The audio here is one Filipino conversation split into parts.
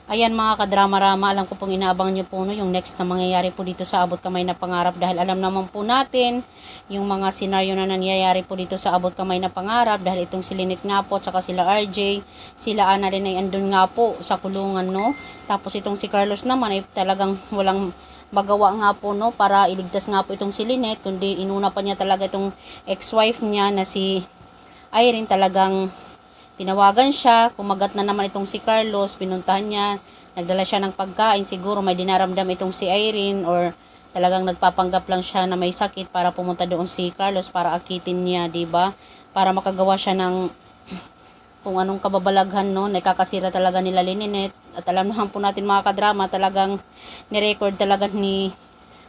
Ayan mga kadrama-rama, alam ko pong inaabang nyo po no, yung next na mangyayari po dito sa Abot Kamay na Pangarap dahil alam naman po natin yung mga senaryo na nangyayari po dito sa Abot Kamay na Pangarap dahil itong si Lynette nga po, tsaka sila RJ, sila Annalyn ay andun nga po sa kulungan no. Tapos itong si Carlos naman ay talagang walang magawa nga po no para iligtas nga po itong si Lynette, kundi inuna pa niya talaga itong ex-wife niya na si Irene. Talagang tinawagan siya, kumagat na naman itong si Carlos, pinuntahan niya, nagdala siya ng pagkain, siguro may dinaramdam itong si Irene or talagang nagpapanggap lang siya na may sakit para pumunta doon si Carlos para akitin niya, 'di ba? Para makagawa siya ng kung anong kababalaghan no, nakakasira talaga nila Lynette. At alam naman po natin mga kadrama, talagang ni-record talaga ni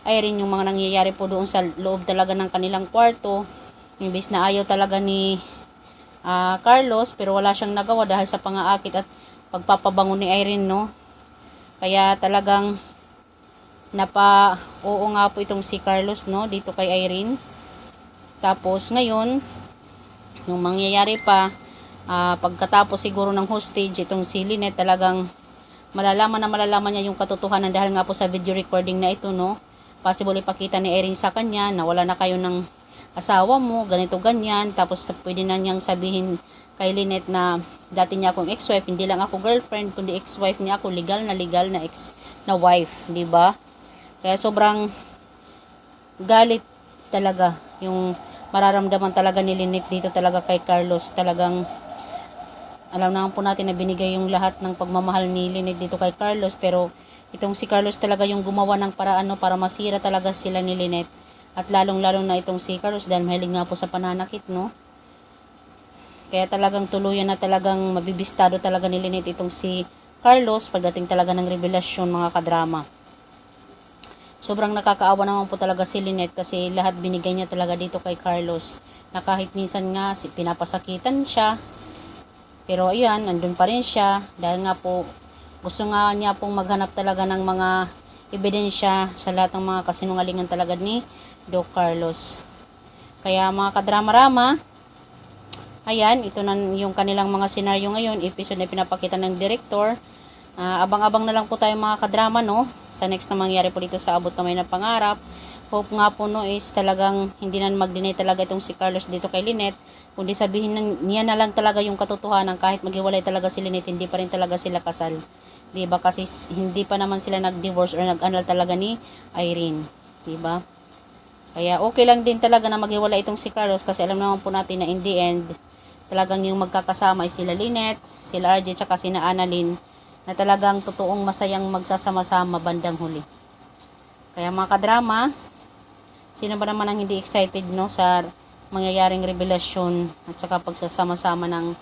Irene yung mga nangyayari po doon sa loob talaga ng kanilang kwarto. Imbis na ayaw talaga ni Carlos, pero wala siyang nagawa dahil sa pang-aakit at pagpapabango ni Irene no. Kaya talagang oo nga po itong si Carlos no dito kay Irene. Tapos ngayon nung mangyayari pa pagkatapos siguro ng hostage itong si Lynette, talagang malalaman niya yung katotohanan dahil nga po sa video recording na ito no. Possible ipakita ni Irene sa kanya na wala na kayo ng asawa mo, ganito ganyan. Tapos pwede na niyang sabihin kay Lynette na dati niya akong ex-wife, hindi lang ako girlfriend kundi ex-wife niya ako, legal na ex na wife, 'di ba? Kaya sobrang galit talaga yung mararamdaman talaga ni Lynette dito talaga kay Carlos. Talagang alam naman po natin na binigay yung lahat ng pagmamahal ni Lynette dito kay Carlos, pero itong si Carlos talaga yung gumawa ng paraan no, para masira talaga sila ni Lynette. At lalong-lalo na itong si Carlos dahil mahilig nga po sa pananakit no. Kaya talagang tuluyan na talagang mabibistado talaga ni Lynette itong si Carlos pagdating talaga ng revelasyon mga kadrama. Sobrang nakakaawa naman po talaga si Lynette kasi lahat binigay niya talaga dito kay Carlos. Na kahit minsan nga pinapasakitan siya. Pero ayan, andun pa rin siya dahil nga po gusto nga niya pong maghanap talaga ng mga ebidensya sa lahat ng mga kasinungalingan talaga ni Doc Carlos. Kaya mga kadrama-rama, ayan, ito na yung kanilang mga senaryo ngayon, episode na pinapakita ng director. Abang-abang na lang po tayo mga kadrama no, sa next na mangyari po dito sa Abot Kamay na Pangarap. Hope nga po no is talagang hindi na mag-deny talaga itong si Carlos dito kay Lynette, kundi sabihin niya na lang talaga yung katotohanan. Kahit maghiwalay talaga si Lynette, hindi pa rin talaga sila kasal. Diba? Kasi hindi pa naman sila nag-divorce or nag-annul talaga ni Irene. Diba? Kaya okay lang din talaga na maghiwalay itong si Carlos kasi alam naman po natin na in the end, talagang yung magkakasama ay sila Lynette, sila RJ, tsaka sina Annalyn na talagang totoong masayang magsasama-sama bandang huli. Kaya mga kadrama, sino ba naman ang hindi excited no sa mangyayaring revelasyon at saka pagsasama-sama ng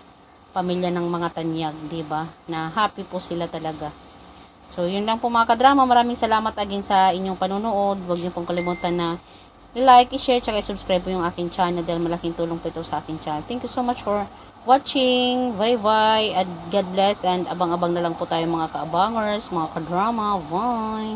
pamilya ng mga tanyag, 'di ba? Na happy po sila talaga. So, yun lang po mga kadrama. Maraming salamat again sa inyong panonood. Huwag niyo pong kalimutan na i-like, i-share, tsaka i-subscribe po yung aking channel dahil malaking tulong po ito sa aking channel. Thank you so much for watching. Bye-bye. And God bless. And abang-abang na lang po tayo mga kaabangers, mga kadrama. Bye!